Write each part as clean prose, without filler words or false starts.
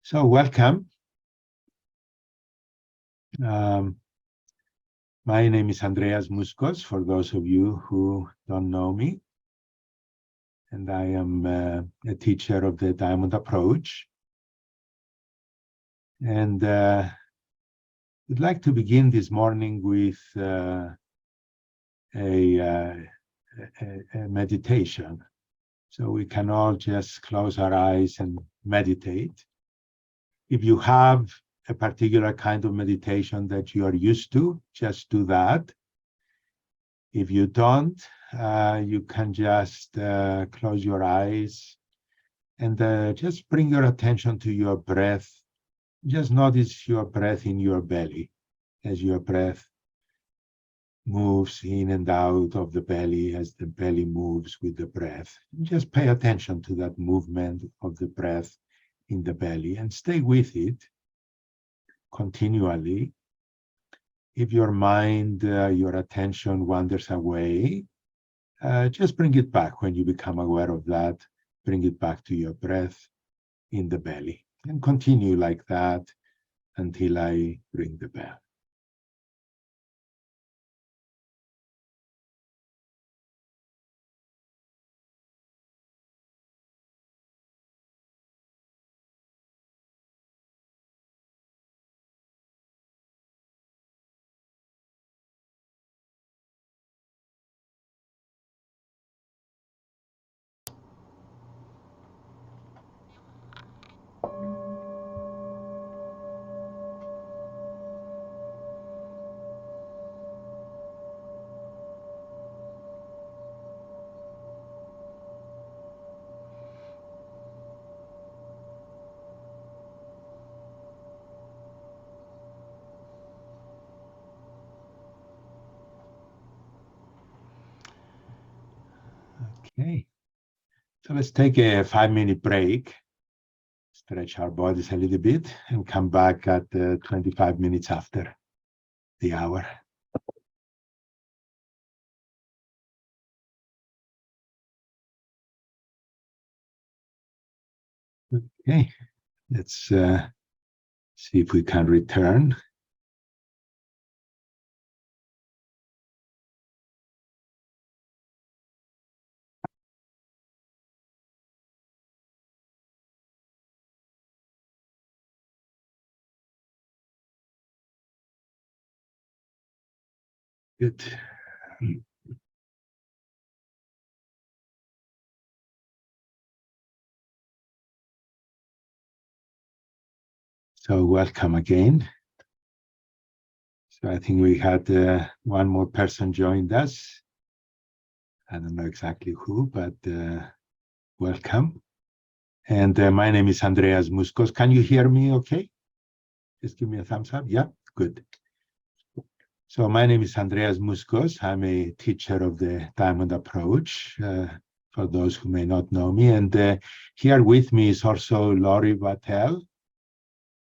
So welcome. My name is Andreas Muskos, for those of you who don't know me. And I am a teacher of the Diamond Approach. And I'd like to begin this morning with a meditation. So we can all just close our eyes and meditate. If you have a particular kind of meditation that you are used to, just do that. If you don't, you can just close your eyes and just bring your attention to your breath. Just notice your breath in your belly as your breath moves in and out of the belly, as the belly moves with the breath. Just pay attention to that movement of the breath in the belly and stay with it continually. If your mind, your attention wanders away, just bring it back when you become aware of that. Bring it back to your breath in the belly and continue like that until I ring the bell. Okay, so let's take a 5-minute break, stretch our bodies a little bit, and come back at 25 minutes after the hour. Okay, let's see if we can return. Good. So welcome again. So I think we had one more person joined us. I don't know exactly who, but welcome. And my name is Andreas Muskos. Can you hear me okay? Just give me a thumbs up. Yeah, good. So my name is Andreas Muskos. I'm a teacher of the Diamond Approach, for those who may not know me. And here with me is also Laurie Vattel,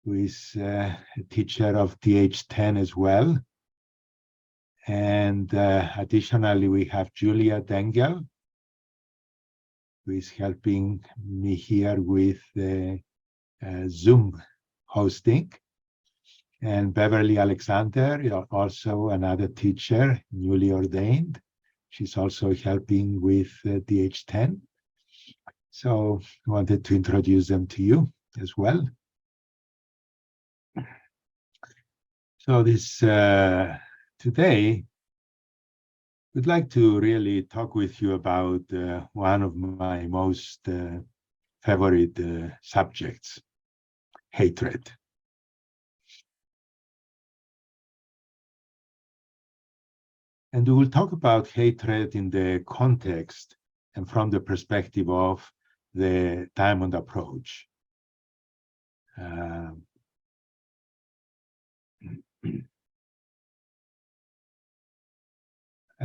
who is a teacher of DH10 as well. And additionally, we have Julia Dengel, who is helping me here with the Zoom hosting. And Beverly Alexander, also another teacher, newly ordained. She's also helping with DH10. So I wanted to introduce them to you as well. So this today, I'd like to really talk with you about one of my most favorite subjects, hatred. And we will talk about hatred in the context and from the perspective of the Diamond Approach. I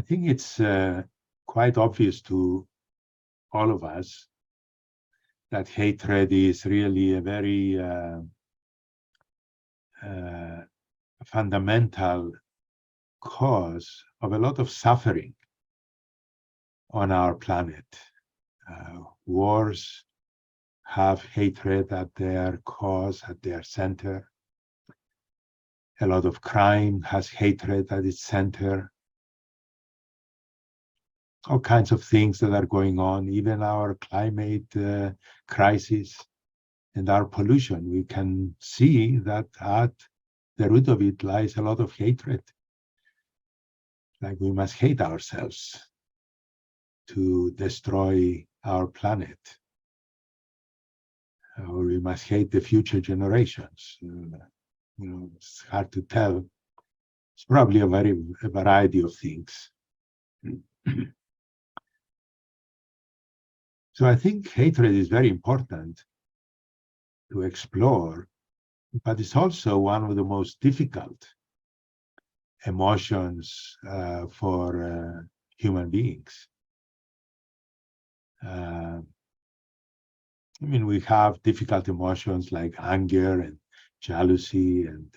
think it's quite obvious to all of us that hatred is really a very fundamental cause of a lot of suffering on our planet. Wars, have hatred at their cause, at their center. A lot of crime has hatred at its center. All kinds of things that are going on, even our climate crisis and our pollution. We can see that at the root of it lies a lot of hatred. Like we must hate ourselves to destroy our planet, or we must hate the future generations. It's hard to tell. It's probably a variety of things. So I think hatred is very important to explore, but it's also one of the most difficult emotions for human beings. We have difficult emotions like anger and jealousy and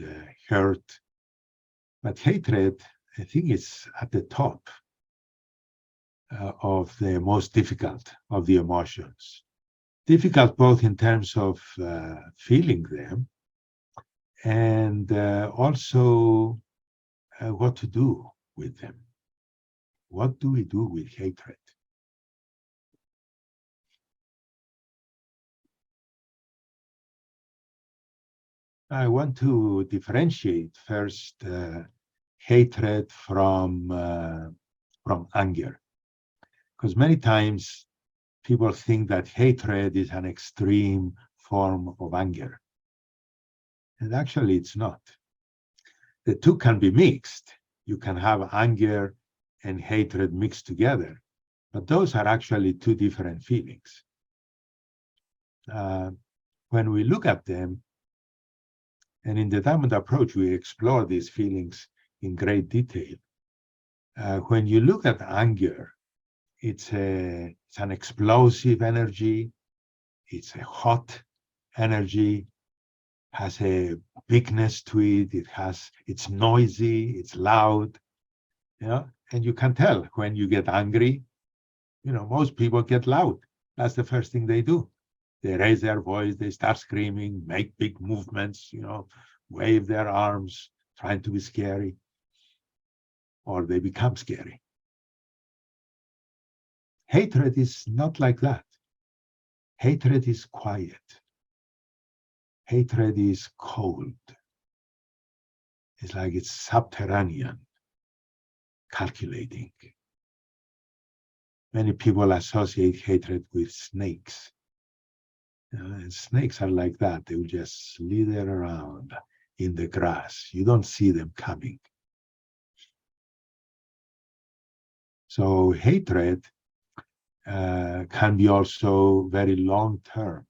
hurt, but hatred, I think, is at the top of the most difficult of the emotions. Difficult both in terms of feeling them and also what to do with them. What do we do with hatred? I want to differentiate first hatred from anger, because many times people think that hatred is an extreme form of anger, and actually it's not. The two can be mixed. You can have anger and hatred mixed together, but those are actually two different feelings. When we look at them, and in the Diamond approach, we explore these feelings in great detail. When you look at anger, it's an explosive energy. It's a hot energy, has a bigness to it. It's noisy, it's loud, and you can tell when you get angry. Most people get loud. That's the first thing they do. They raise their voice, they start screaming, make big movements, wave their arms, trying to be scary, or they become scary. Hatred is not like that. Hatred is quiet. Hatred is cold. It's like it's subterranean, calculating. Many people associate hatred with snakes. And snakes are like that. They will just slither around in the grass. You don't see them coming. So hatred can be also very long-term,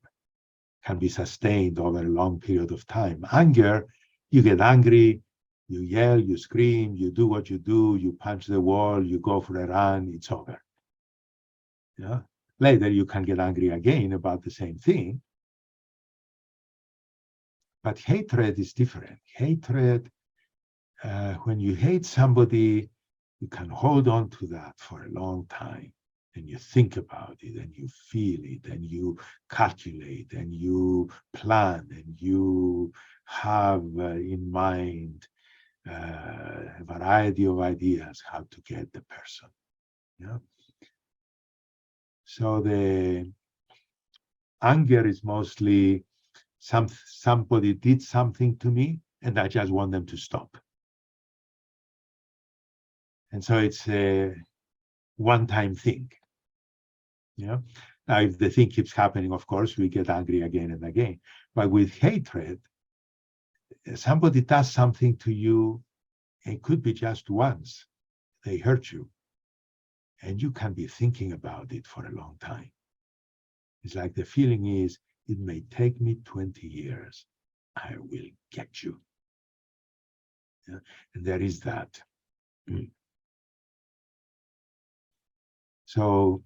can be sustained over a long period of time. Anger, you get angry, you yell, you scream, you do what you do, you punch the wall, you go for a run, it's over. Later, you can get angry again about the same thing. But hatred is different. Hatred, when you hate somebody, you can hold on to that for a long time. And you think about it, and you feel it, and you calculate, and you plan, and you have in mind a variety of ideas how to get the person. So the anger is mostly somebody did something to me, and I just want them to stop. And so it's a one-time thing. Now, if the thing keeps happening, of course, we get angry again and again. But with hatred, somebody does something to you, it could be just once. They hurt you. And you can be thinking about it for a long time. It's like the feeling is, it may take me 20 years. I will get you. And there is that. So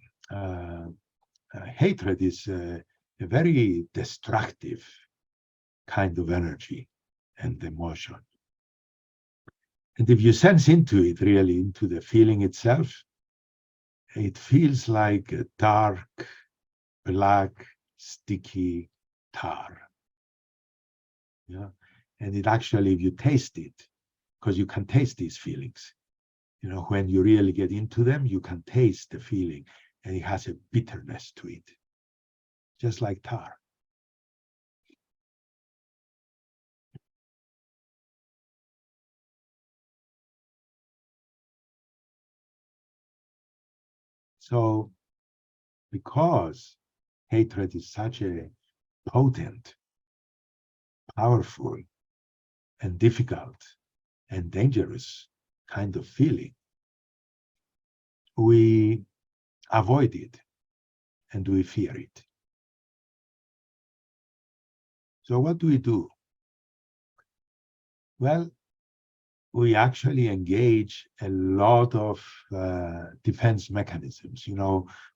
hatred is a very destructive kind of energy and emotion. And if you sense into it, really, into the feeling itself, it feels like a dark, black sticky tar. Yeah. And it actually, if you taste it, because you can taste these feelings, when you really get into them, you can taste the feeling, and it has a bitterness to it, just like tar. So, because hatred is such a potent, powerful, and difficult and dangerous kind of feeling, we avoid it and we fear it. So what do we do? Well, we actually engage a lot of defense mechanisms.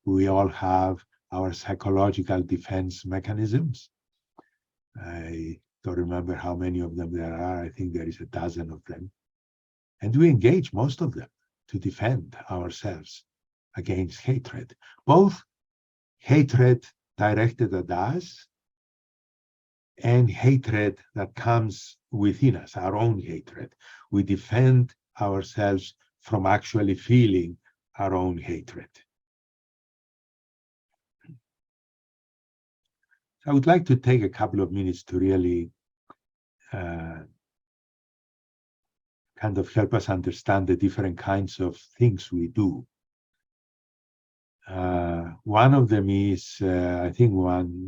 We all have our psychological defense mechanisms. I don't remember how many of them there are. I think there is a dozen of them. And we engage most of them to defend ourselves against hatred, both hatred directed at us and hatred that comes within us, our own hatred. We defend ourselves from actually feeling our own hatred. I would like to take a couple of minutes to really kind of help us understand the different kinds of things we do. One of them is, I think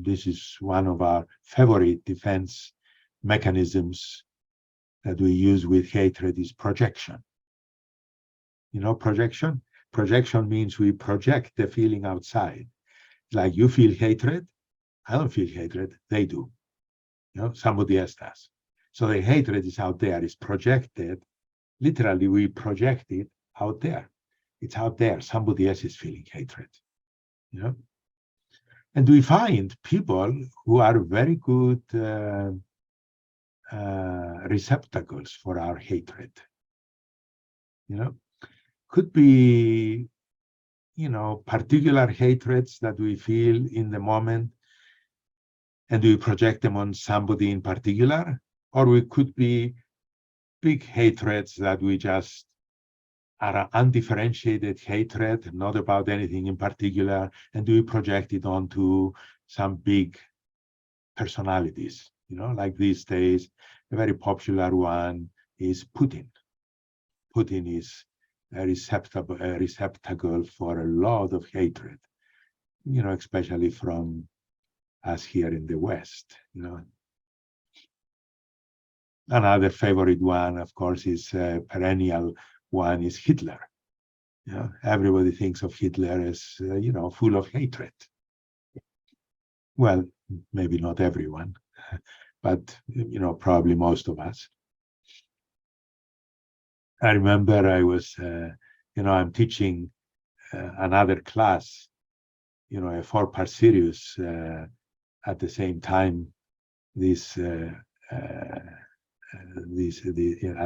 this is one of our favorite defense mechanisms that we use with hatred is projection. Projection? Projection means we project the feeling outside. Like you feel hatred, I don't feel hatred, they do. Somebody else does. So the hatred is out there, it's projected. Literally, we project it out there. It's out there. Somebody else is feeling hatred. And we find people who are very good receptacles for our hatred. Could be, particular hatreds that we feel in the moment, and we project them on somebody in particular, or we could be big hatreds that we just are undifferentiated hatred, not about anything in particular, and we project it onto some big personalities. Like these days, a very popular one is Putin. Putin is a receptacle for a lot of hatred, especially from us here in the West. Another favorite one, of course, is perennial one is Hitler. Everybody thinks of Hitler as, full of hatred. Well, maybe not everyone, but, probably most of us. I remember I was, I'm teaching another class, a 4-part series at the same time at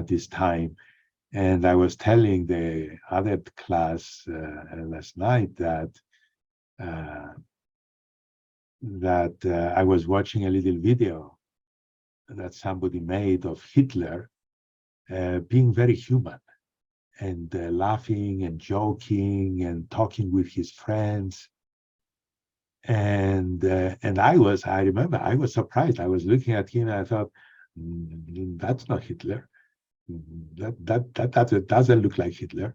this time. And I was telling the other class last night that I was watching a little video that somebody made of Hitler being very human and laughing and joking and talking with his friends. And I remember I was surprised. I was looking at him and I thought, that's not Hitler. That doesn't look like Hitler,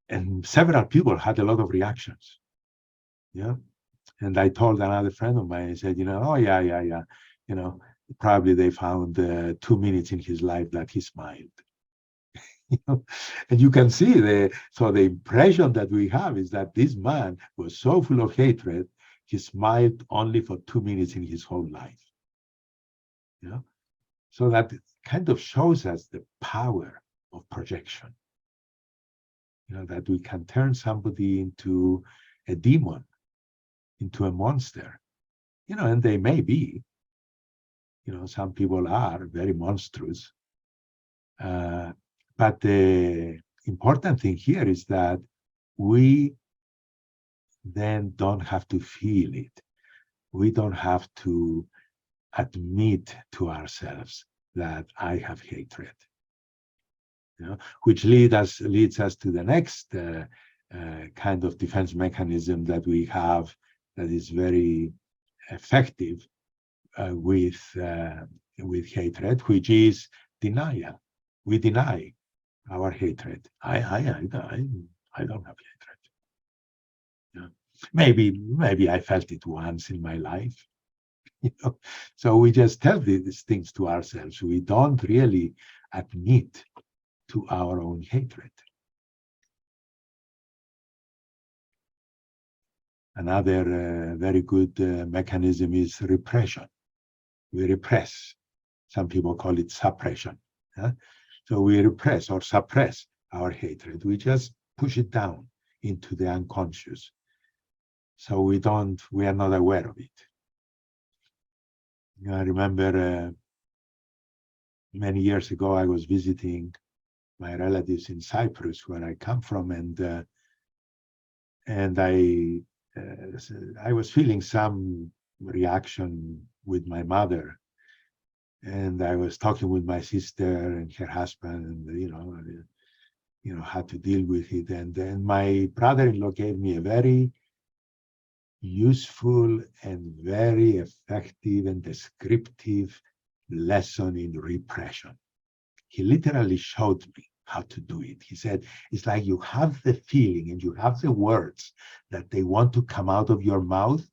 And several people had a lot of reactions. And I told another friend of mine, I said, oh yeah. Probably they found 2 minutes in his life that he smiled. And you can see the impression that we have is that this man was so full of hatred, he smiled only for 2 minutes in his whole life. So that kind of shows us the power of projection. That we can turn somebody into a demon, into a monster. And they may be. Some people are very monstrous. But the important thing here is that we then don't have to feel it. We don't have to admit to ourselves that I have hatred. Which leads us to the next kind of defense mechanism that we have that is very effective with hatred, which is denial. We deny our hatred. I don't have hatred. Yeah. Maybe I felt it once in my life. So we just tell these things to ourselves. We don't really admit to our own hatred. Another very good mechanism is repression. We repress. Some people call it suppression. So we repress or suppress our hatred. We just push it down into the unconscious. So we are not aware of it. I remember many years ago, I was visiting my relatives in Cyprus, where I come from, and I was feeling some reaction with my mother, and I was talking with my sister and her husband, and how to deal with it. And then my brother-in-law gave me a very useful and very effective and descriptive lesson in repression. He literally showed me how to do it. He said, it's like you have the feeling and you have the words that they want to come out of your mouth.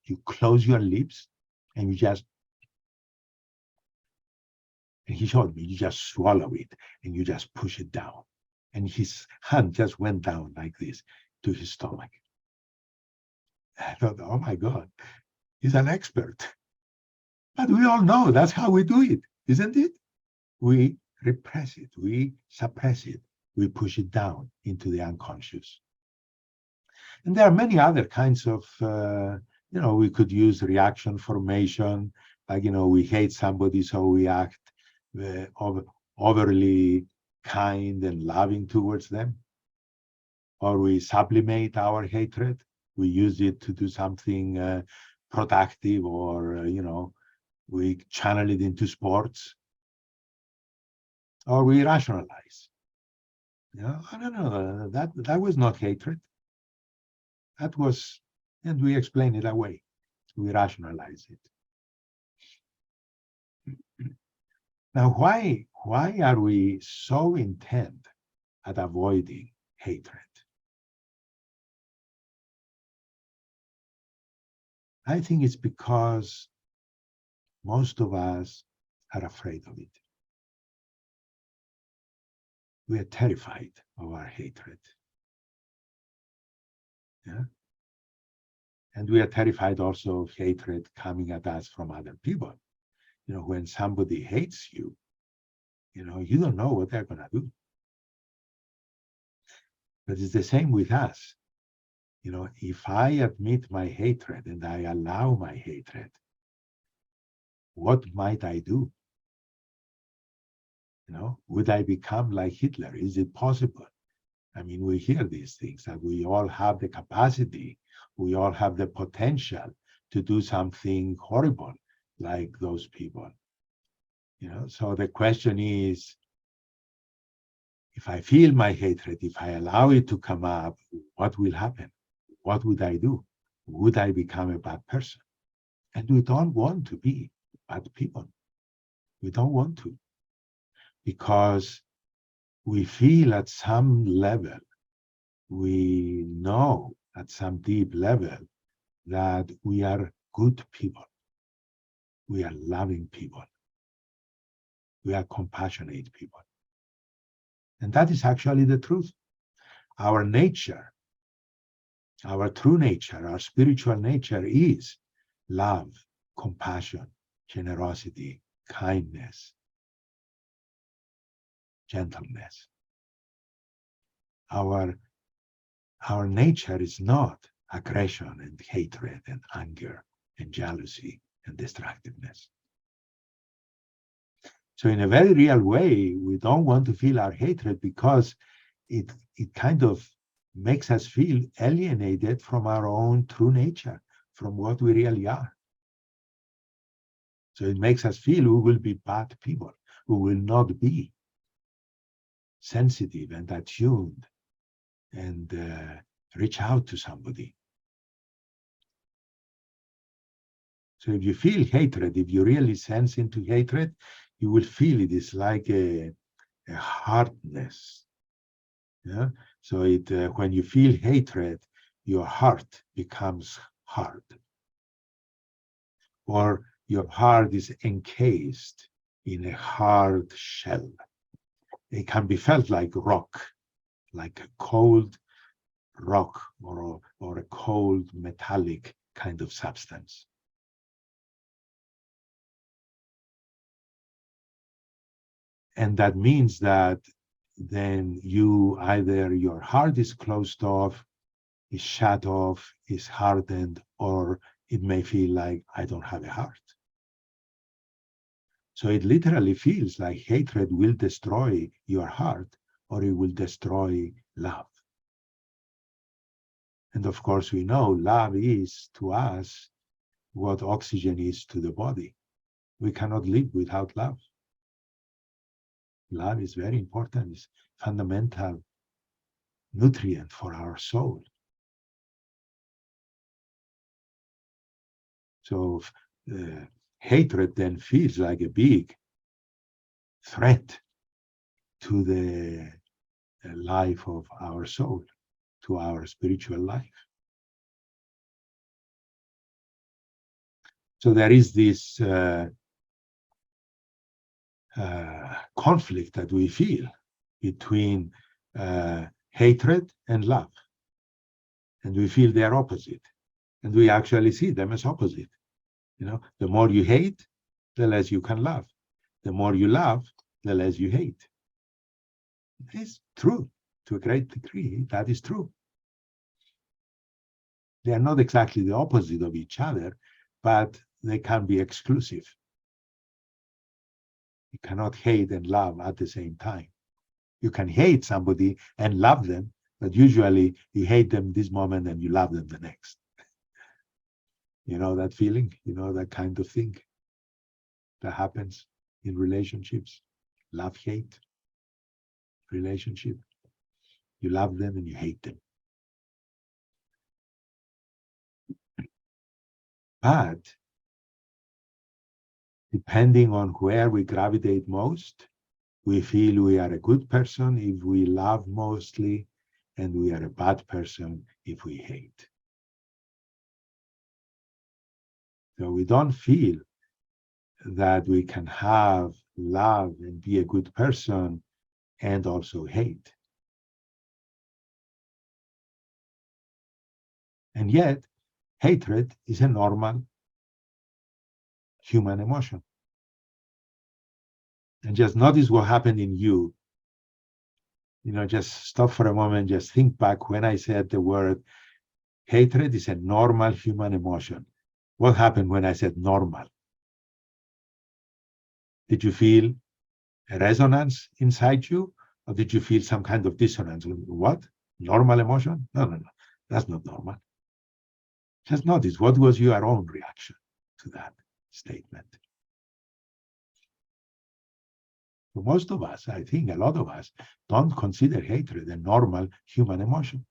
You close your lips and and he showed me, you just swallow it and you just push it down. And his hand just went down like this to his stomach. I thought, oh my God, he's an expert. But we all know that's how we do it, isn't it? We repress it, we suppress it, we push it down into the unconscious. And there are many other kinds of, we could use reaction formation, like, we hate somebody, so we act overly kind and loving towards them. Or we sublimate our hatred, we use it to do something productive, or, we channel it into sports. Or we rationalize. No, that was not hatred. That was, and we explain it away. We rationalize it. Now, why are we so intent at avoiding hatred? I think it's because most of us are afraid of it. We are terrified of our hatred. Yeah? And we are terrified also of hatred coming at us from other people. When somebody hates you, you don't know what they're going to do. But it's the same with us. If I admit my hatred and I allow my hatred, what might I do? Would I become like Hitler? Is it possible? I mean, we hear these things, that we all have the capacity, we all have the potential to do something horrible like those people. So the question is, if I feel my hatred, if I allow it to come up, what will happen? What would I do? Would I become a bad person? And we don't want to be bad people. We don't want to. Because we feel at some level, we know at some deep level that we are good people. We are loving people. We are compassionate people. And that is actually the truth. Our nature, our true nature, our spiritual nature is love, compassion, generosity, kindness, gentleness. Our nature is not aggression and hatred and anger and jealousy and destructiveness. So in a very real way, we don't want to feel our hatred because it kind of makes us feel alienated from our own true nature, from what we really are. So it makes us feel we will be bad people, we will not be sensitive and attuned and reach out to somebody. So if you feel hatred, if you really sense into hatred, you will feel it is like a hardness. Yeah. So when you feel hatred, your heart becomes hard, or your heart is encased in a hard shell. It can be felt like rock, like a cold rock or a cold metallic kind of substance. And that means that then either your heart is closed off, is shut off, is hardened, or it may feel like I don't have a heart. So it literally feels like hatred will destroy your heart, or it will destroy love. And of course, we know love is to us what oxygen is to the body. We cannot live without love. Love is very important, it's fundamental nutrient for our soul. So hatred then feels like a big threat to the life of our soul, to our spiritual life. So there is this conflict that we feel between hatred and love. And we feel they are opposite. And we actually see them as opposite. You know, the more you hate, the less you can love. The more you love, the less you hate. It's true. To a great degree, that is true. They are not exactly the opposite of each other, but they can be exclusive. You cannot hate and love at the same time. You can hate somebody and love them, but usually you hate them this moment and you love them the next. You know that feeling? You know that kind of thing that happens in relationships? Love-hate relationship. You love them and you hate them. But depending on where we gravitate most, we feel we are a good person if we love mostly, and we are a bad person if we hate. So we don't feel that we can have love and be a good person and also hate. And yet, hatred is a normal human emotion. And just notice what happened in you. You know, just stop for a moment, just think back when I said the word hatred is a normal human emotion. What happened when I said normal? Did you feel a resonance inside you? Or did you feel some kind of dissonance? What? Normal emotion? No, no, no. That's not normal. Just notice what was your own reaction to that statement. For most of us, I think a lot of us don't consider hatred a normal human emotion.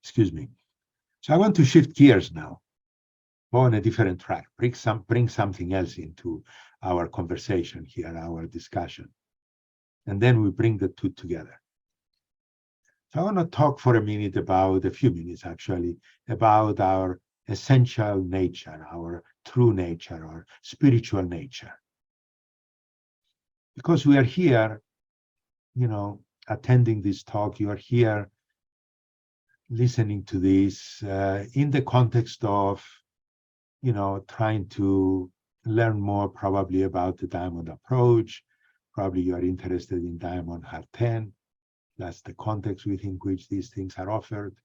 Excuse me. So I want to shift gears now, go on a different track, bring something else into our conversation here, our discussion. And then we bring the two together. So I want to talk for a few minutes actually, about our essential nature, our true nature, our spiritual nature. Because we are here, you know, attending this talk, you are here listening to this in the context of, you know, trying to learn more probably about the diamond approach. Probably you are interested in Diamond Heart 10. That's the context within which these things are offered.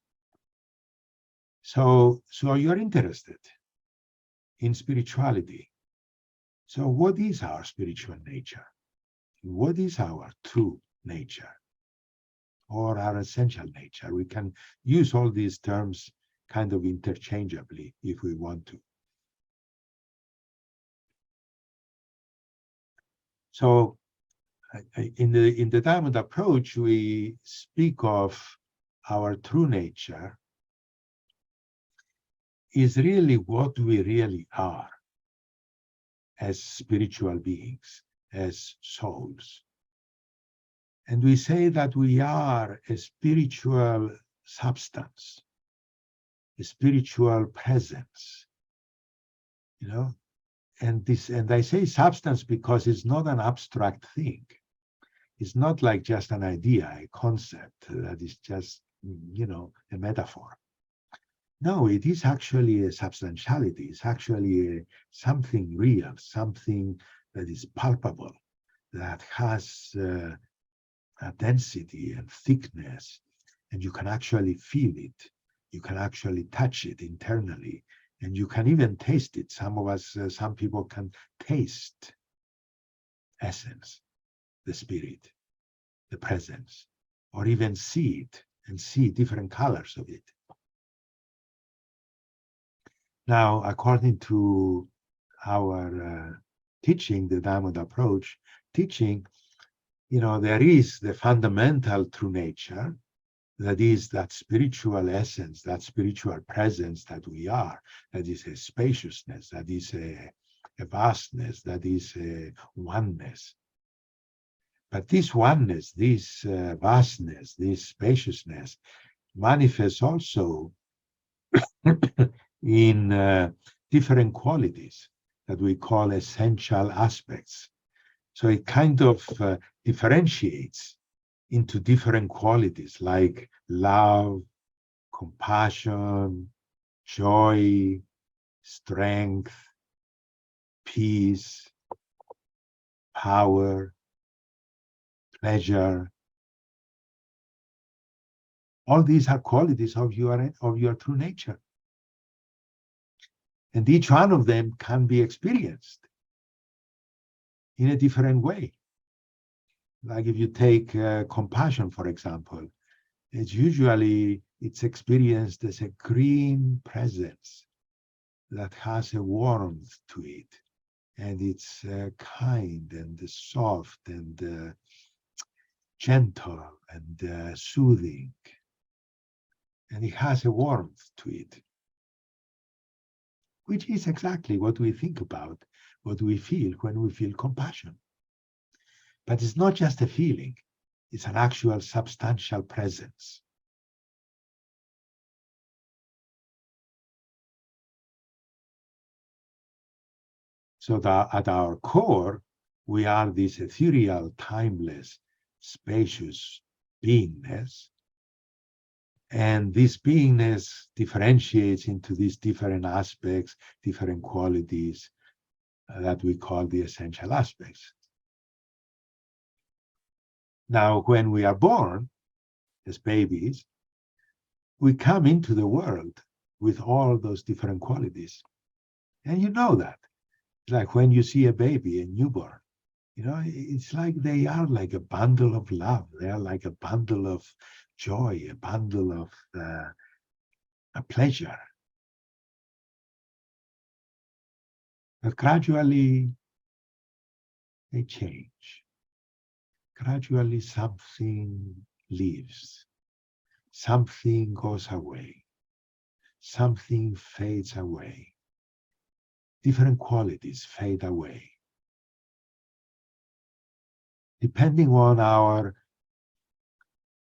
So you're interested in spirituality. So what is our spiritual nature? What is our true nature or our essential nature? We can use all these terms kind of interchangeably if we want to. So in the diamond approach, we speak of our true nature is really what we really are as spiritual beings, as souls. And we say that we are a spiritual substance, a spiritual presence, you know. And I say substance because it's not an abstract thing. It's not like just an idea, a concept that is just, a metaphor. No, it is actually a substantiality. It's actually something real, something that is palpable, that has a density and thickness, and you can actually feel it. You can actually touch it internally, and you can even taste it. Some people can taste essence, the spirit, the presence, or even see it and see different colors of it. Now, according to our teaching, the diamond approach teaching, there is the fundamental true nature, that is that spiritual essence, that spiritual presence that we are, that is a spaciousness, that is a vastness, that is a oneness. But this oneness, this vastness, this spaciousness manifests also in different qualities that we call essential aspects. So it kind of differentiates into different qualities like love, compassion, joy, strength, peace, power, pleasure. All these are qualities of your true nature. And each one of them can be experienced in a different way. Like if you take compassion, for example, it's experienced as a green presence that has a warmth to it, and it's kind and soft and gentle and soothing, and it has a warmth to it, which is exactly what we think about, what we feel when we feel compassion. But it's not just a feeling, it's an actual substantial presence. So that at our core, we are this ethereal, timeless, spacious beingness. And this beingness differentiates into these different aspects, different qualities that we call the essential aspects. Now, when we are born as babies, we come into the world with all those different qualities. And you know that. Like when you see a baby, a newborn, it's like they are like a bundle of love. They are like a bundle of joy, a bundle of a pleasure. But gradually, they change. Gradually, something leaves. Something goes away. Something fades away. Different qualities fade away. Depending on our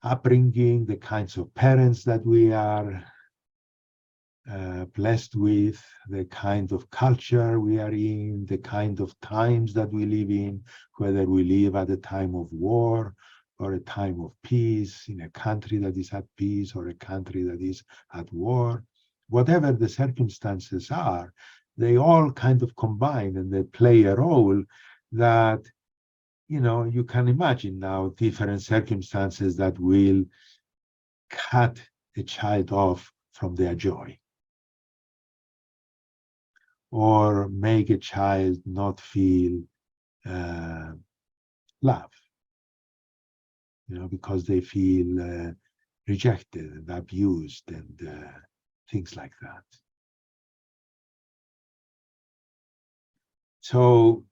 upbringing, the kinds of parents that we are blessed with, the kind of culture we are in, the kind of times that we live in, whether we live at a time of war or a time of peace, in a country that is at peace or a country that is at war. Whatever the circumstances are, they all kind of combine and they play a role that, you can imagine now different circumstances that will cut a child off from their joy. or make a child not feel love, because they feel rejected and abused and things like that. So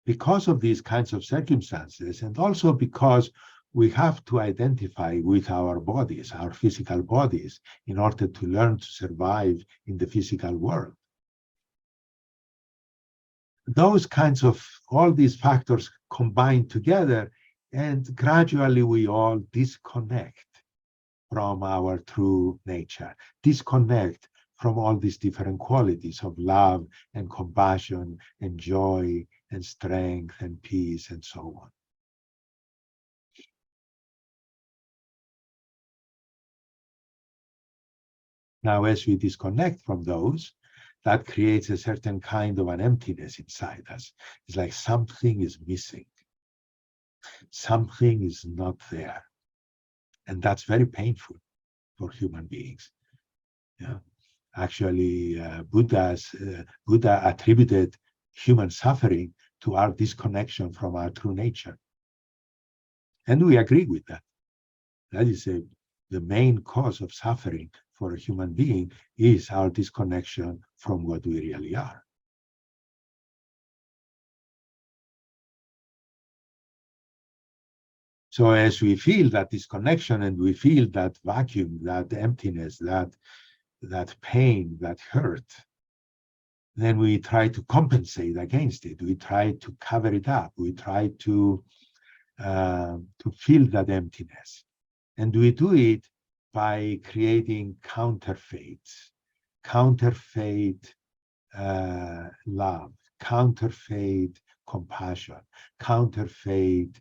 because of these kinds of circumstances, and also because we have to identify with our bodies, our physical bodies, in order to learn to survive in the physical world. Those kinds of, all these factors combine together, and gradually we all disconnect from our true nature, disconnect from all these different qualities of love and compassion and joy and strength and peace and so on. Now, as we disconnect from those, that creates a certain kind of an emptiness inside us. It's like something is missing. Something is not there. And that's very painful for human beings. Yeah. Actually, Buddha attributed human suffering to our disconnection from our true nature. And we agree with that. That is the main cause of suffering for a human being is our disconnection from what we really are. So as we feel that disconnection and we feel that vacuum, that emptiness, that pain, that hurt, then we try to compensate against it. We try to cover it up. We try to fill that emptiness. And we do it by creating counterfeits, counterfeit love, counterfeit compassion, counterfeit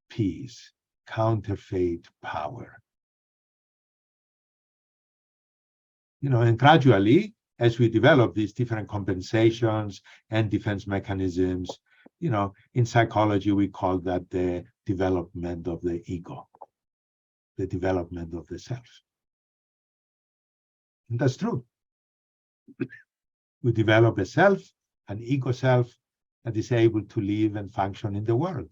peace, counterfeit power. And gradually, as we develop these different compensations and defense mechanisms, in psychology, we call that the development of the ego, the development of the self. And that's true. We develop a self, an ego self, that is able to live and function in the world,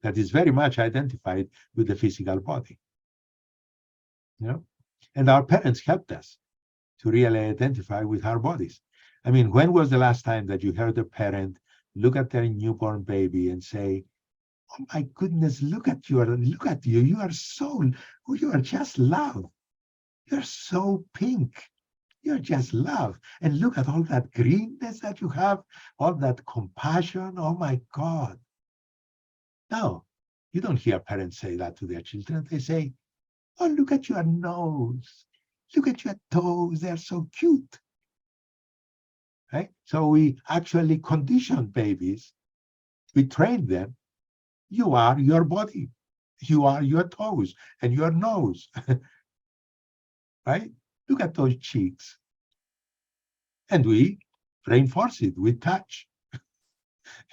that is very much identified with the physical body. And our parents helped us to really identify with our bodies. I mean, when was the last time that you heard a parent look at their newborn baby and say, "Oh my goodness, look at you, you are just love. You're so pink. You're just love. And look at all that greenness that you have, all that compassion. Oh my God." No, you don't hear parents say that to their children. They say, "Oh, look at your nose. Look at your toes. They're so cute." Right? So we actually condition babies. We train them. You are your body. You are your toes and your nose. Right? Look at those cheeks. And we reinforce it with touch.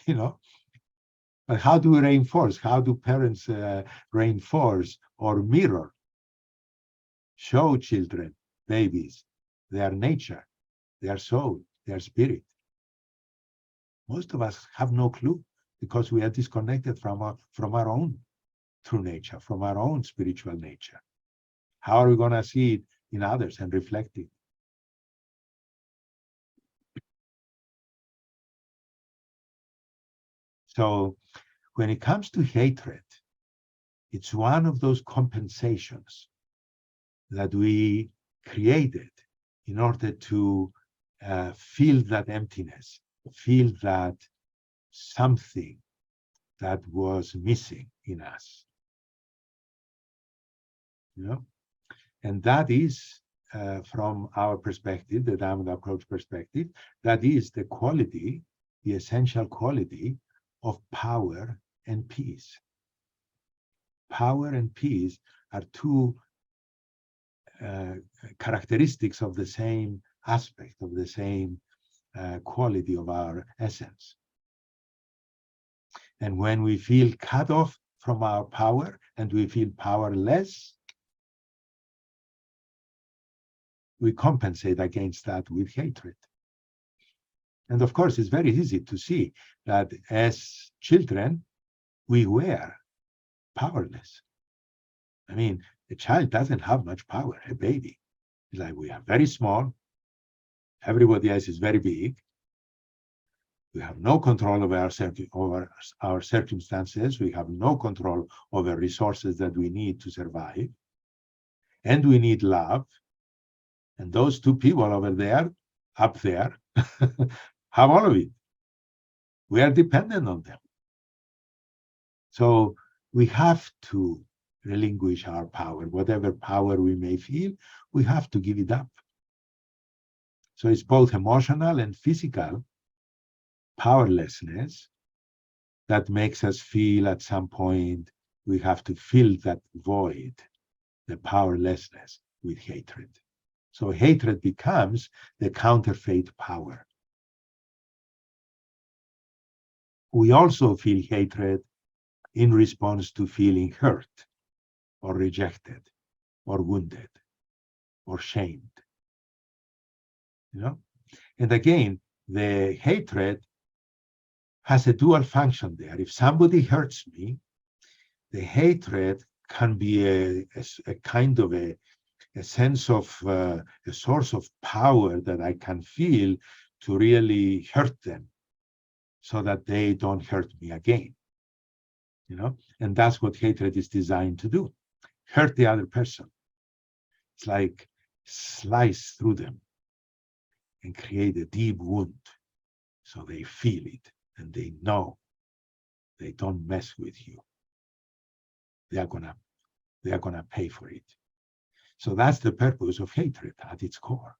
But how do we reinforce? How do parents reinforce or mirror? Show children, babies, their nature, their soul, their spirit. Most of us have no clue because we are disconnected from our own true nature, from our own spiritual nature. How are we going to see it in others and reflect it? So when it comes to hatred, it's one of those compensations that we created in order to feel that emptiness, feel that something that was missing in us. And that is, from our perspective, the Diamond Approach perspective, that is the quality, the essential quality of power and peace. Power and peace are two characteristics of the same aspect, of the same quality of our essence. And when we feel cut off from our power and we feel powerless, we compensate against that with hatred. And of course, it's very easy to see that as children, we were powerless. I mean, a child doesn't have much power, a baby. It's like we are very small, everybody else is very big. We have no control over our circumstances. We have no control over resources that we need to survive. And we need love. And those two people over there, up there, have all of it. We are dependent on them. So we have to relinquish our power. Whatever power we may feel, we have to give it up. So it's both emotional and physical powerlessness that makes us feel at some point we have to fill that void, the powerlessness, with hatred. So hatred becomes the counterfeit power. We also feel hatred in response to feeling hurt or rejected or wounded or shamed. You know? And again, the hatred has a dual function there. If somebody hurts me, the hatred can be a kind of a sense of a source of power that I can feel to really hurt them so that they don't hurt me again. You know, and that's what hatred is designed to do, hurt the other person. It's like slice through them and create a deep wound so they feel it and they know they don't mess with you. They are gonna pay for it. So that's the purpose of hatred at its core,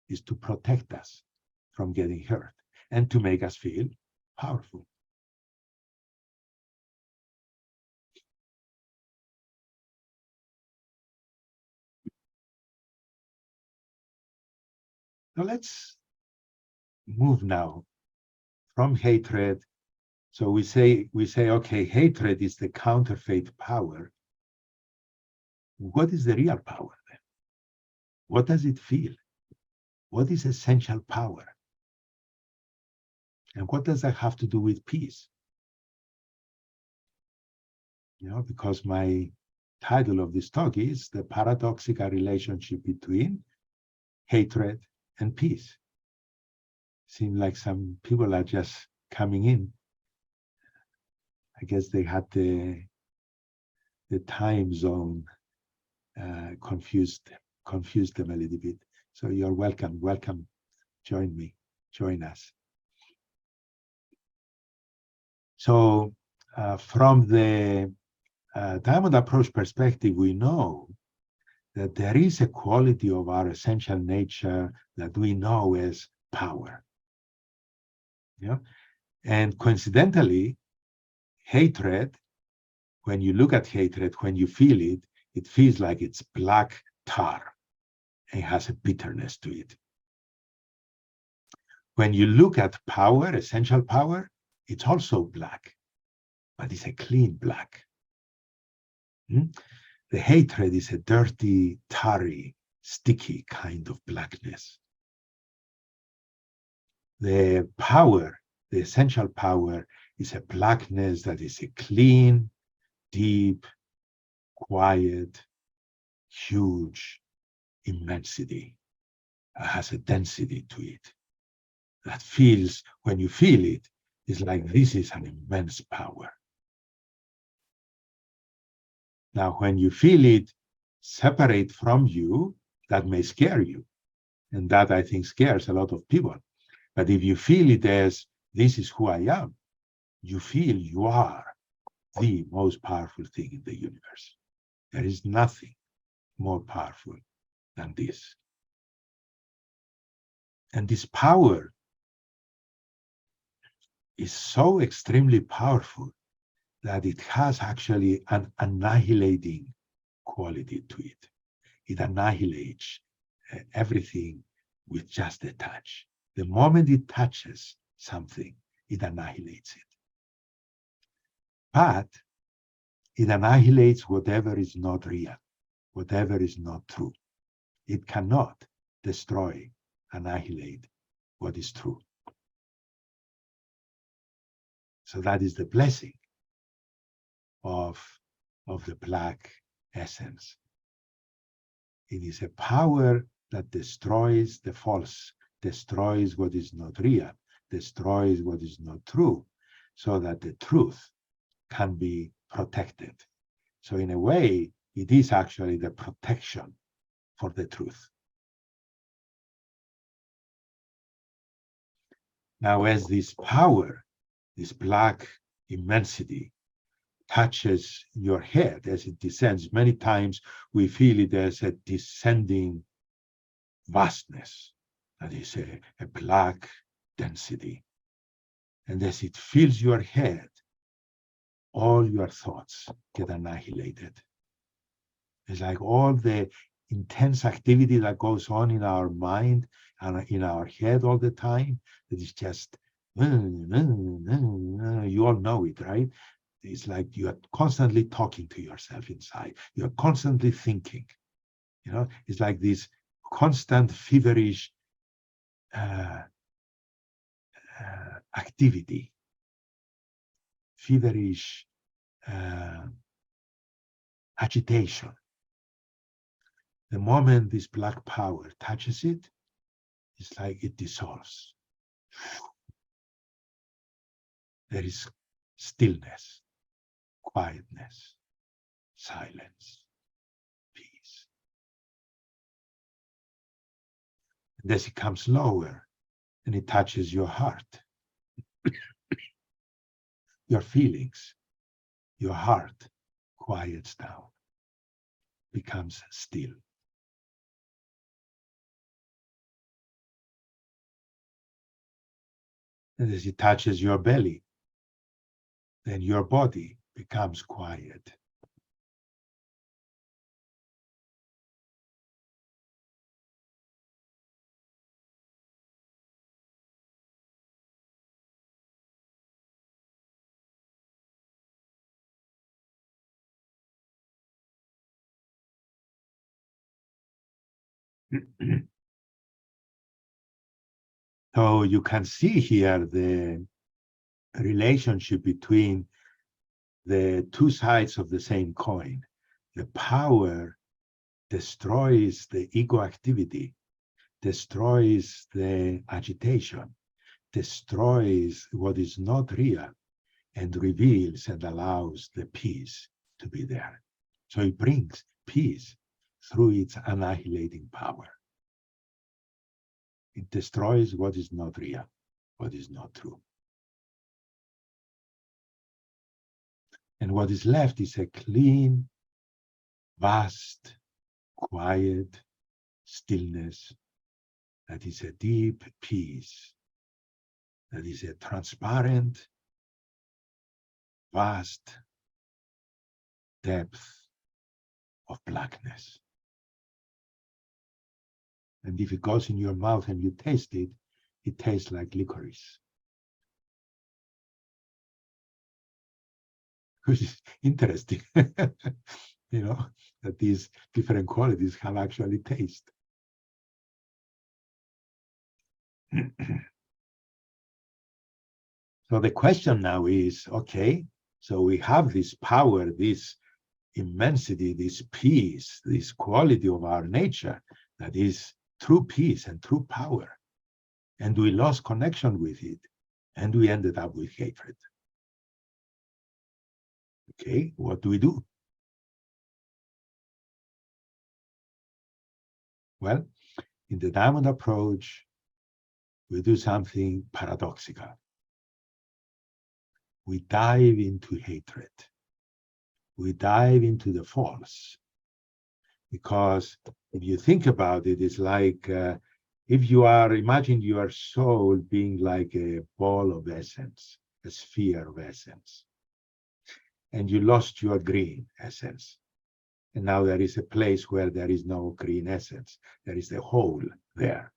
is to protect us from getting hurt and to make us feel powerful. So let's move now from hatred. So we say, okay, hatred is the counterfeit power. What is the real power then? What does it feel? What is essential power? And what does that have to do with peace? You know, because my title of this talk is the paradoxical relationship between hatred and peace. Seems like some people are just coming in. I guess they had the time zone confused them a little bit. So you're welcome. Join us. So from the diamond approach perspective, we know that there is a quality of our essential nature that we know as power. Yeah? And coincidentally, hatred, when you look at hatred, when you feel it, it feels like it's black tar and has a bitterness to it. When you look at power, essential power, it's also black, but it's a clean black. The hatred is a dirty, tarry, sticky kind of blackness. The power, the essential power, is a blackness that is a clean, deep, quiet, huge immensity. It has a density to it that feels, when you feel it, is like this is an immense power. Now, when you feel it separate from you, that may scare you. And that, I think, scares a lot of people. But if you feel it as, this is who I am, you feel you are the most powerful thing in the universe. There is nothing more powerful than this. And this power is so extremely powerful that it has actually an annihilating quality to it. It annihilates everything with just a touch. The moment it touches something, it annihilates it. But it annihilates whatever is not real, whatever is not true. It cannot destroy, annihilate what is true. So that is the blessing of the black essence. It is a power that destroys the false, destroys what is not real, destroys what is not true, so that the truth can be protected. So in a way, it is actually the protection for the truth. Now, as this power, this black immensity, touches your head as it descends, many times we feel it as a descending vastness, that is a black density. And as it fills your head, all your thoughts get annihilated. It's like all the intense activity that goes on in our mind and in our head all the time, that is just, you all know it, right? It's like you are constantly talking to yourself inside. You're constantly thinking. It's like this constant feverish activity, feverish agitation. The moment this black power touches it, it's like it dissolves. There is stillness, quietness, silence, peace. And as it comes lower and it touches your heart, your feelings, your heart quiets down, becomes still. And as it touches your belly, then your body becomes quiet. So you can see here the relationship between the two sides of the same coin. The power destroys the ego activity, destroys the agitation, destroys what is not real, and reveals and allows the peace to be there. So it brings peace through its annihilating power. It destroys what is not real, what is not true. And what is left is a clean, vast, quiet stillness that is a deep peace, that is a transparent, vast depth of blackness. And if it goes in your mouth and you taste it, it tastes like licorice. Which is interesting, that these different qualities have actually taste. So the question now is, okay, so we have this power, this immensity, this peace, this quality of our nature that is true peace and true power. And we lost connection with it, and we ended up with hatred. Okay, what do we do? Well, in the diamond approach, we do something paradoxical. We dive into hatred. We dive into the false. Because if you think about it, it's like if you imagine your soul being like a ball of essence, a sphere of essence, and you lost your green essence. And now there is a place where there is no green essence. There is a hole there.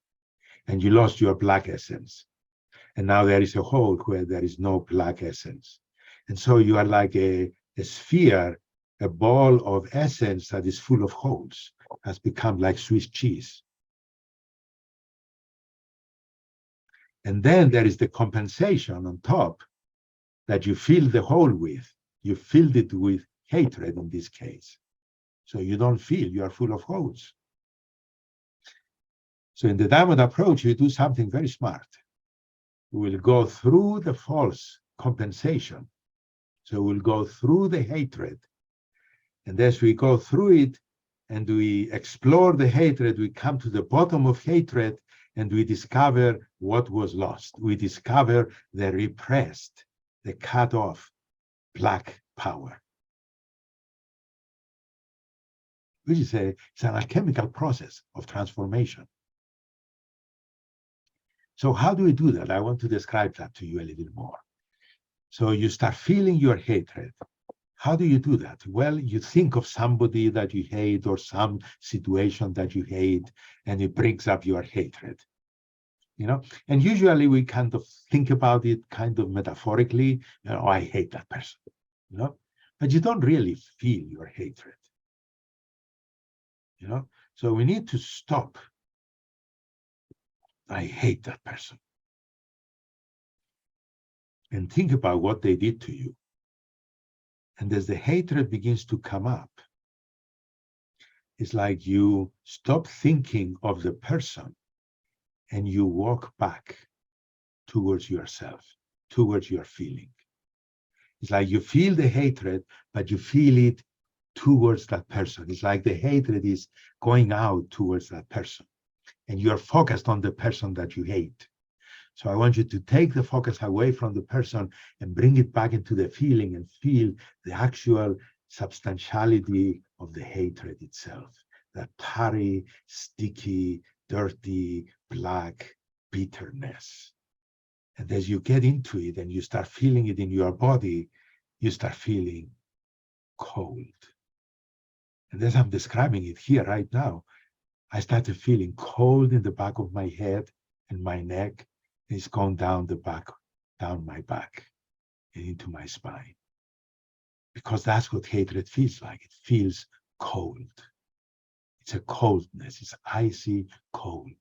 And you lost your black essence. And now there is a hole where there is no black essence. And so you are like a sphere, a ball of essence that is full of holes, has become like Swiss cheese. And then there is the compensation on top that you fill the hole with. You filled it with hatred in this case. So you don't feel, you are full of holes. So in the diamond approach, we do something very smart. We will go through the false compensation. So we'll go through the hatred. And as we go through it and we explore the hatred, we come to the bottom of hatred and we discover what was lost. We discover the repressed, the cut off black power, which is it's an alchemical process of transformation. So how do we do that? I want to describe that to you a little more. So you start feeling your hatred. How do you do that? Well, you think of somebody that you hate or some situation that you hate, and it brings up your hatred. And usually we kind of think about it kind of metaphorically. I hate that person. But you don't really feel your hatred. So we need to stop. I hate that person. And think about what they did to you. And as the hatred begins to come up, it's like you stop thinking of the person and you walk back towards yourself, towards your feeling. It's like you feel the hatred, but you feel it towards that person. It's like the hatred is going out towards that person. And you're focused on the person that you hate. So I want you to take the focus away from the person and bring it back into the feeling and feel the actual substantiality of the hatred itself. That tarry, sticky, dirty, black bitterness. And as you get into it and you start feeling it in your body, you start feeling cold. And as I'm describing it here right now, I started feeling cold in the back of my head and my neck. It's gone down my back and into my spine. Because that's what hatred feels like. It feels cold. It's a coldness. It's icy cold.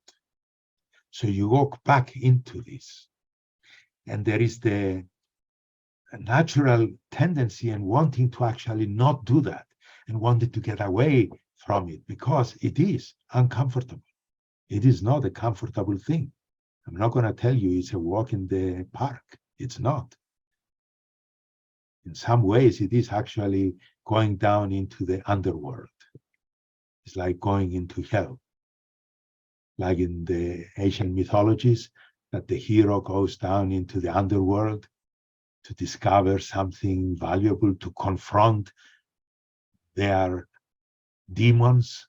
So you walk back into this. And there is the natural tendency and wanting to actually not do that and wanting to get away from it because it is uncomfortable. It is not a comfortable thing. I'm not going to tell you it's a walk in the park. It's not. In some ways, it is actually going down into the underworld. It's like going into hell. Like in the Asian mythologies, that the hero goes down into the underworld to discover something valuable, to confront their demons.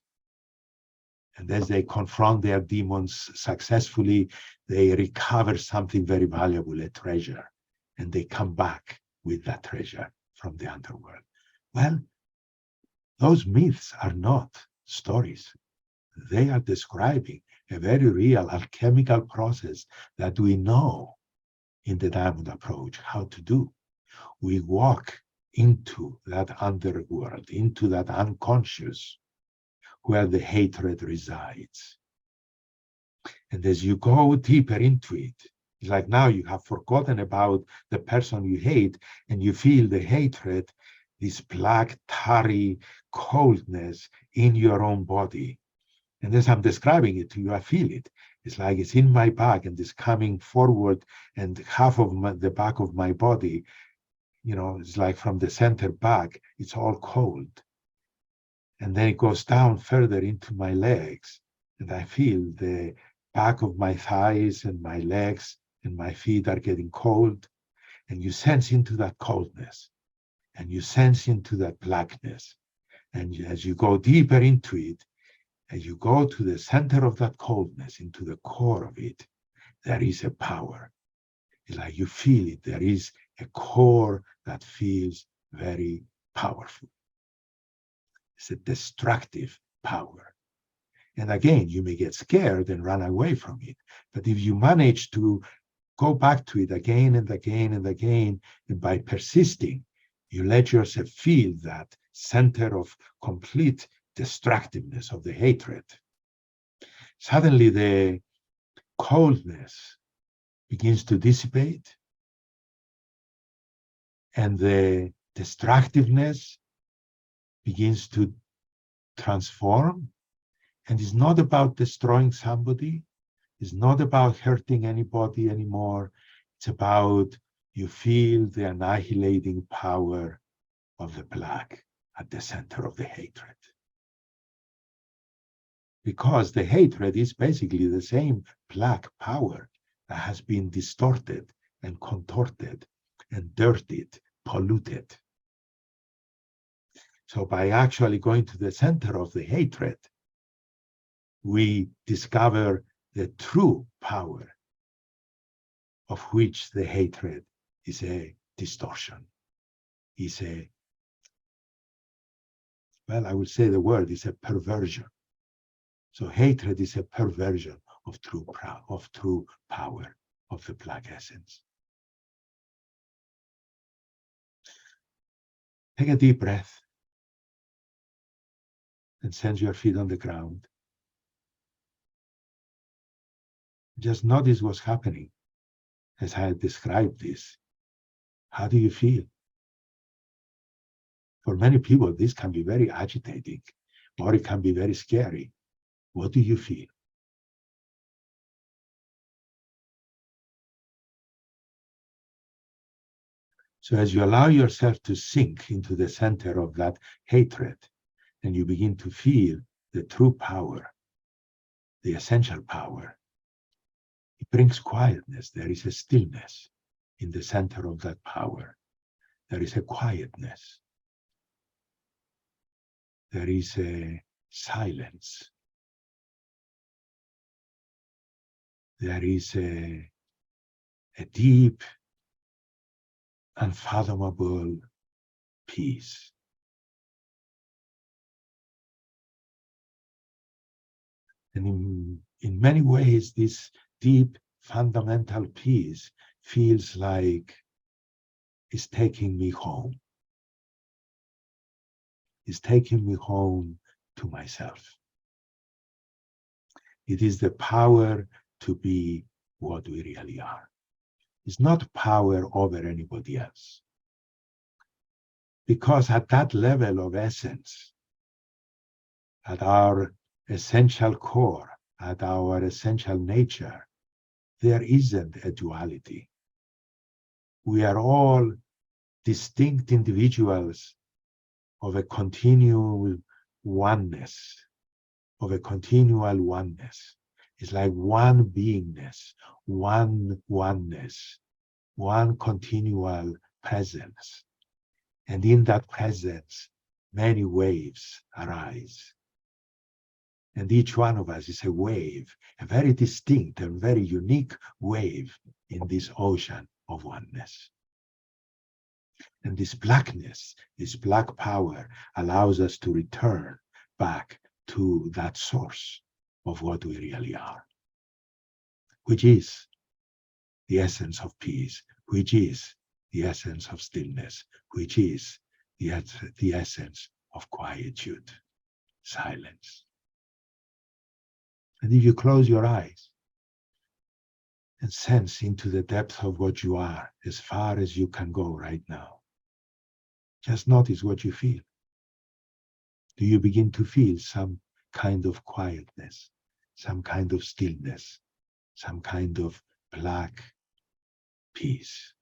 And as they confront their demons successfully, they recover something very valuable, a treasure, and they come back with that treasure from the underworld. Well, those myths are not stories. They are describing a very real alchemical process that we know in the diamond approach how to do. We walk into that underworld, into that unconscious, where the hatred resides. And as you go deeper into it, it's like now you have forgotten about the person you hate and you feel the hatred, this black, tarry coldness in your own body. And as I'm describing it to you, I feel it. It's like it's in my back and it's coming forward and half of the back of my body, it's like from the center back, it's all cold. And then it goes down further into my legs. And I feel the back of my thighs and my legs and my feet are getting cold. And you sense into that coldness. And you sense into that blackness. And as you go deeper into it, as you go to the center of that coldness, into the core of it, there is a power. It's like you feel it. There is a core that feels very powerful. It's a destructive power. And again, you may get scared and run away from it. But if you manage to go back to it again and again and again, and by persisting, you let yourself feel that center of complete destructiveness of the hatred. Suddenly the coldness begins to dissipate and the destructiveness begins to transform. And it's not about destroying somebody, it's not about hurting anybody anymore. It's about you feel the annihilating power of the black at the center of the hatred. Because the hatred is basically the same black power that has been distorted and contorted and dirtied, polluted. So by actually going to the center of the hatred, we discover the true power of which the hatred is a distortion, is a, well, I would say the word is a perversion. So hatred is a perversion of true power of the black essence. Take a deep breath and send your feet on the ground. Just notice what's happening as I described this. How do you feel? For many people, this can be very agitating, or it can be very scary. What do you feel? So as you allow yourself to sink into the center of that hatred, and you begin to feel the true power, the essential power, it brings quietness. There is a stillness in the center of that power. There is a quietness. There is a silence. There is a deep, unfathomable peace. And in many ways, this deep, fundamental peace feels like it's taking me home. It's taking me home to myself. It is the power to be what we really are. It's not power over anybody else. Because at that level of essence, at our essential core, at our essential nature, there isn't a duality. We are all distinct individuals of a continual oneness, It's like one beingness, one oneness, one continual presence. And in that presence, many waves arise. And each one of us is a wave, a very distinct and very unique wave in this ocean of oneness. And this blackness, this black power allows us to return back to that source of what we really are, which is the essence of peace, which is the essence of stillness, which is the essence of quietude, silence. And if you close your eyes and sense into the depth of what you are, as far as you can go right now, just notice what you feel. Do you begin to feel some kind of quietness, some kind of stillness, some kind of black peace?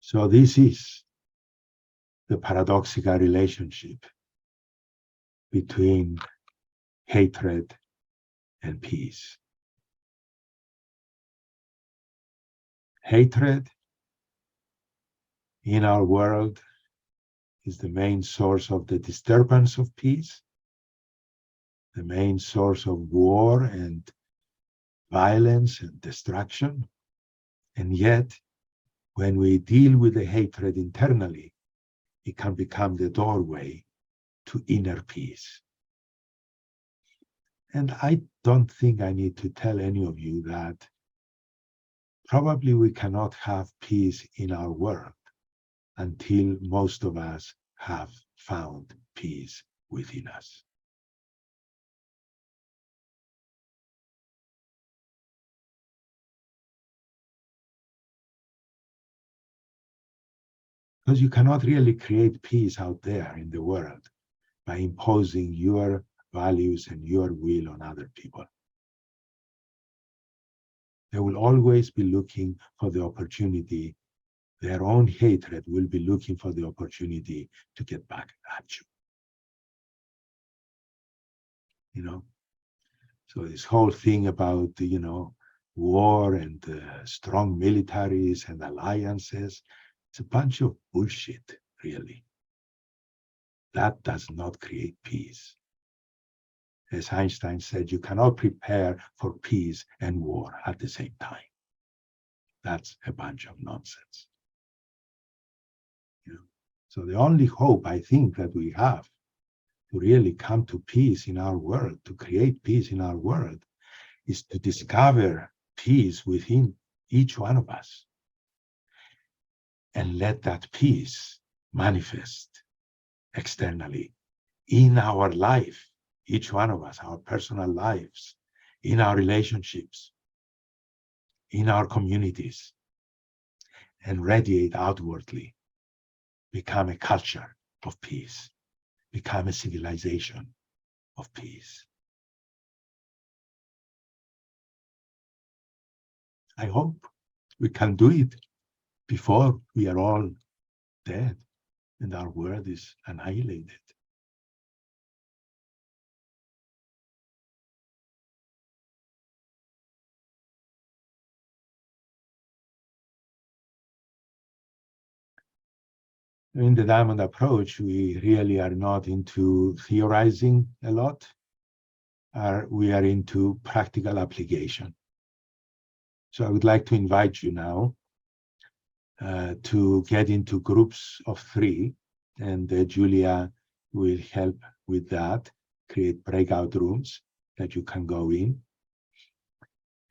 So this is the paradoxical relationship between hatred and peace. Hatred in our world is the main source of the disturbance of peace, the main source of war and violence and destruction. And yet, when we deal with the hatred internally, it can become the doorway to inner peace. And I don't think I need to tell any of you that probably we cannot have peace in our world until most of us have found peace within us. Because you cannot really create peace out there in the world by imposing your values and your will on other people. They will always be looking for the opportunity. Their own hatred will be looking for the opportunity to get back at you. You know? So this whole thing about, war and strong militaries and alliances, it's a bunch of bullshit, really. That does not create peace. As Einstein said, you cannot prepare for peace and war at the same time. That's a bunch of nonsense. So the only hope I think that we have to really come to peace in our world, to create peace in our world, is to discover peace within each one of us and let that peace manifest externally in our life, each one of us, our personal lives, in our relationships, in our communities, and radiate outwardly, become a culture of peace, become a civilization of peace. I hope we can do it before we are all dead and our world is annihilated. In the diamond approach, we really are not into theorizing a lot. We are into practical application. So I would like to invite you now to get into groups of 3, and Julia will help with that, create breakout rooms that you can go in.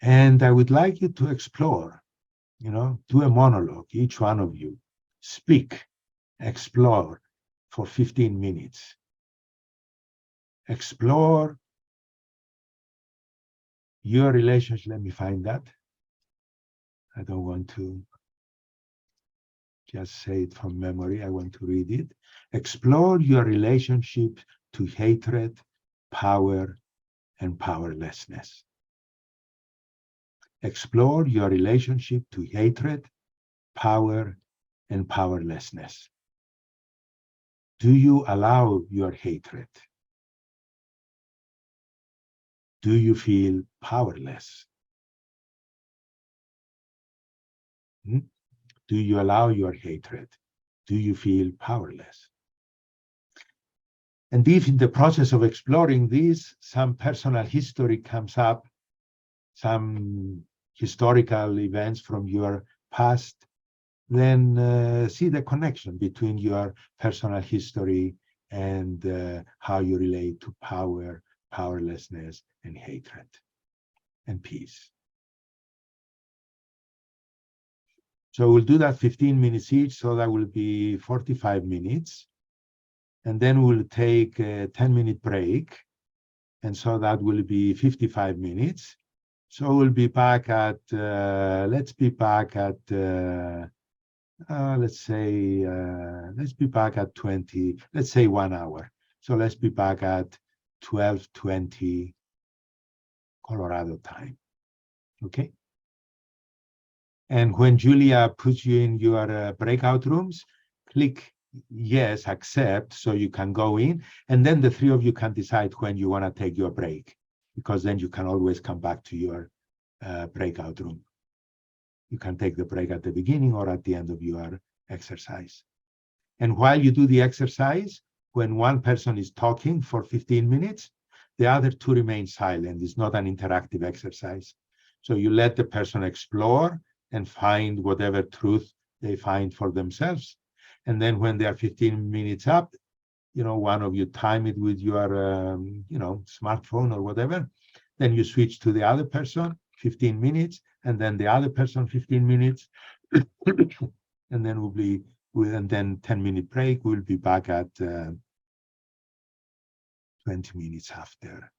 And I would like you to explore, do a monologue, each one of you, speak, explore for 15 minutes. Explore your relationship. Let me find that. I don't want to just say it from memory. I want to read it. Explore your relationship to hatred, power, and powerlessness. Explore your relationship to hatred, power, and powerlessness. Do you allow your hatred? Do you feel powerless? Do you allow your hatred? Do you feel powerless? And if in the process of exploring this, some personal history comes up, some historical events from your past, then see the connection between your personal history and how you relate to power, powerlessness, and hatred, and peace. So we'll do that 15 minutes each, so that will be 45 minutes. And then we'll take a 10-minute break. And so that will be 55 minutes. So we'll be back at, let's be back at, let's be back at 20, let's say 1 hour. So let's be back at 12:20 Colorado time, okay? And when Julia puts you in your breakout rooms, click yes, accept, so you can go in, and then the 3 of you can decide when you want to take your break, because then you can always come back to your breakout room. You can take the break at the beginning or at the end of your exercise. And while you do the exercise, when one person is talking for 15 minutes, the other 2 remain silent. It's not an interactive exercise. So you let the person explore and find whatever truth they find for themselves. And then when they are 15 minutes up, one of you time it with your, smartphone or whatever. Then you switch to the other person, 15 minutes, and then the other person, 15 minutes. And then and then 10-minute break. We'll be back at 20 minutes after.